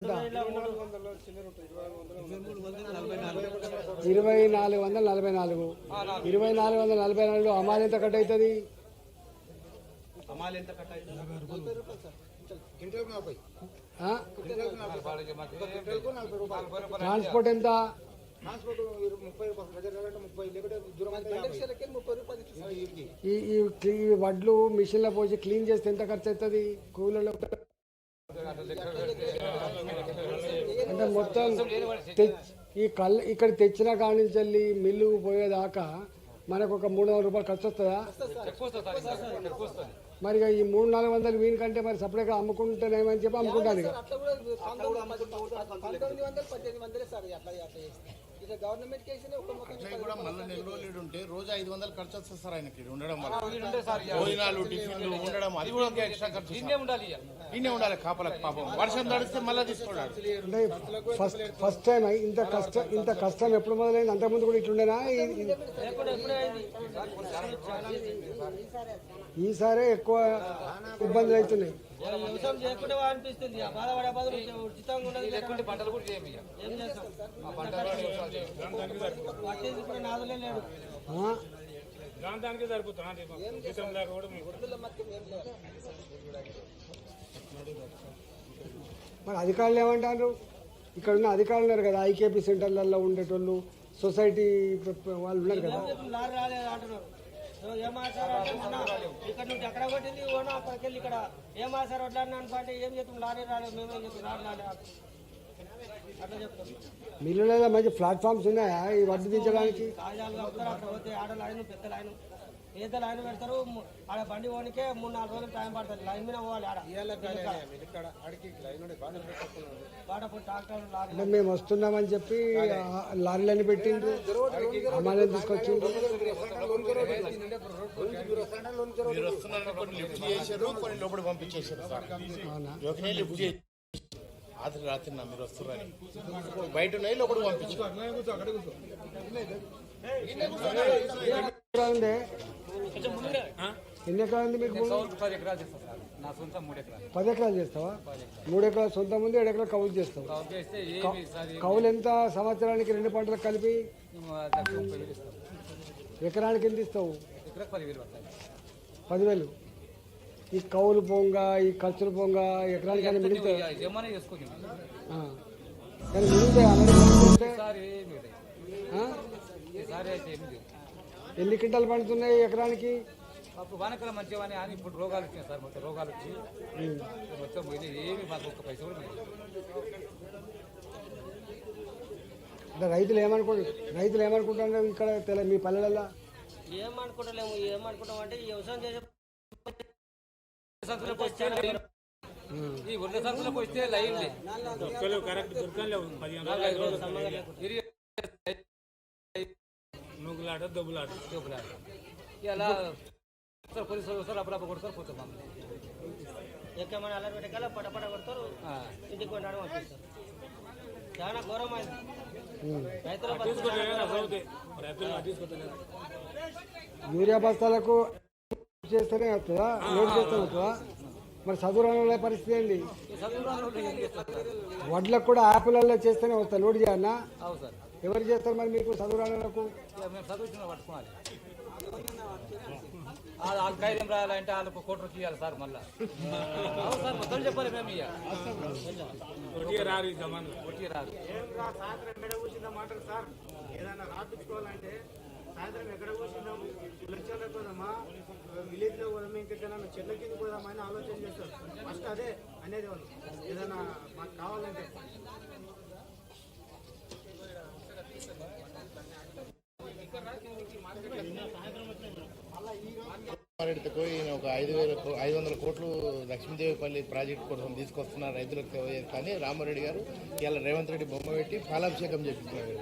2444 2444 అమాల్ ఎంత కట్ అవుతుంది? ట్రాన్స్పోర్ట్ ఎంత? ఈ వడ్లు మిషన్ లో పోసి క్లీన్ చేస్తే ఎంత ఖర్చు అవుతుంది? కూలీలో అంటే మొత్తం ఇక్కడ తెచ్చిన కాడి నుంచి వెళ్ళి మిల్లు పోయేదాకా మనకు ఒక 300 రూపాయలు ఖర్చు వస్తుందా? మరి ఈ 300-400 వీనికంటే మరి సపరేట్గా అమ్ముకుంటేనేమని చెప్పి అమ్ముకుంటాను. ఉంటే రోజు 500 ఖర్చు వస్తుంది సార్ ఆయనకి ఉండడం వల్ల. భోజనాలు టిఫిన్లు ఉండడం అది కూడా ఎక్స్ట్రా ఖర్చు ఇన్నే ఉండాలి. కాపలకు పాపం వర్షం తడిస్తే మళ్ళీ తీసుకోవడానికి. అంటే ఫస్ట్ టైం ఇంత కష్టం ఎప్పుడు మొదలైంది? అంతకుముందు కూడా ఇట్లుండేనా? ఈసారే ఎక్కువ ఇబ్బందులు అవుతున్నాయి. మరి అధికారులు ఏమంటారు? ఇక్కడ ఉన్న అధికారులు ఉన్నారు కదా, ఐకేపీ సెంటర్లలో ఉండేటోళ్ళు, సొసైటీ వాళ్ళు ఉన్నారు కదా. ఇక్కడ నుంచి ఎక్కడ కొట్టింది ఓనో అక్కడికి వెళ్ళి ఇక్కడ ఏమాసారు వడ్లాడినా అంటే ఏం చెప్తాం, లారీ రాలేదు, మేమేం చెప్తాం, లారీ అట్లా చెప్తాం. మిల్లులలో మంచి ప్లాట్ఫామ్స్ ఉన్నాయా ఈ వడ్డు దించడానికి? కాజాలు కలుపుతారు, అక్కడ పోతే ఆడ లైన్ పెద్ద లైన్ పెద్ద లైన్ పెడతారు. ఆడ బండి పోనికే 3-4 రోజులు టైం పడుతుంది. లైన్ మీద పోవాలి. అంటే మేము వస్తున్నామని చెప్పి లారీలన్నీ పెట్టిండ్రు, అమ్మాయిని తీసుకొచ్చిండ్రు. రాత్రి మీరు వస్తున్నారని బయట లోపల పంపించారు. ఎన్ని ఎకరాలు ఉంది మీకు? 10 ఎకరాలు చేస్తా సార్. నా సొంత 3 ఎకరాలు. 10 ఎకరాలు చేస్తావా? 3 ఎకరాలు సొంత ముందు 7 ఎకరాలు కౌలు చేస్తావు. కౌలు ఎంత సంవత్సరానికి 2 పంటలకు కలిపి? ఎకరానికి ఎంత ఇస్తావు? 10,000. ఈ కౌలు పొంగ, ఈ ఖర్చులు పొంగ ఎకరానికి మిగులుతాయి. కానీ మిగులుతాయి. ఎన్ని క్వింటాలు పండుతున్నాయి ఎకరానికి? అప్పుడు వానకాలం మంచిగా అని ఇప్పుడు రోగాలు వచ్చినాయి సార్. మొత్తం రోగాలు వచ్చి మొత్తం పోయినాయి. ఏమి మాకు ఒక్క పైసా కూడా అంటే రైతులు ఏమనుకుంటున్నారు ఇక్కడ మీ పల్లెలలో? ఏమనుకుంటాం అంటే వ్యవసాయం చేసే ఈ ఉన్న సంచులకు వస్తే లైన్ నూగులాట దొబ్బులాట ఇలా పోలీసులు వస్తారు, అప్పుడప్పుడు కొడతారు, పోతాం. ఎక్కమని అలా పెట్టగల పటపట కొడతారు, ఇంటికి కొన్నాడు పంపిస్తారు. చాలా ఘోరమైంది. యూరియా బస్తాలకు చేస్తేనే వస్తుందా? లోడ్ చేస్తేనే వస్తుందా? మరి చదువురాని పరిస్థితి ఏంటి? వడ్లకు కూడా యాప్లలో చేస్తేనే వస్తా లోడ్ చేయాలన్నా? ఎవరు చేస్తారు మరి మీకు చదువురానులకు? వాళ్ళు కాయిదం రాయాలంటే వాళ్ళకు ₹1 కోటి ఇవ్వాలి సార్. మళ్ళీ సార్ మొత్తం చెప్పాలి. మేము రారు సాయంత్రం ఎక్కడ కూర్చుందామంటారు సార్. ఏదైనా రాపించుకోవాలంటే సాయంత్రం ఎక్కడ కూర్చుందాము, లక్ష్యాలకు పోదామా, విలేజ్ లో పోదామా, ఇంకెక్కడైనా చెట్ల కింద పోదామని ఆలోచన చేస్తారు. ఫస్ట్ అదే అనేది వాళ్ళు. ఏదైనా మాకు కావాలంటే ఒక 500 కోట్లు లక్ష్మీదేవిపల్లి ప్రాజెక్టు కోసం తీసుకొస్తున్నారు రైతులకు. కానీ రామారెడ్డి గారు ఇలా రేవంత్ రెడ్డి బొమ్మ పెట్టి పాలాభిషేకం చేపిస్తున్నారు.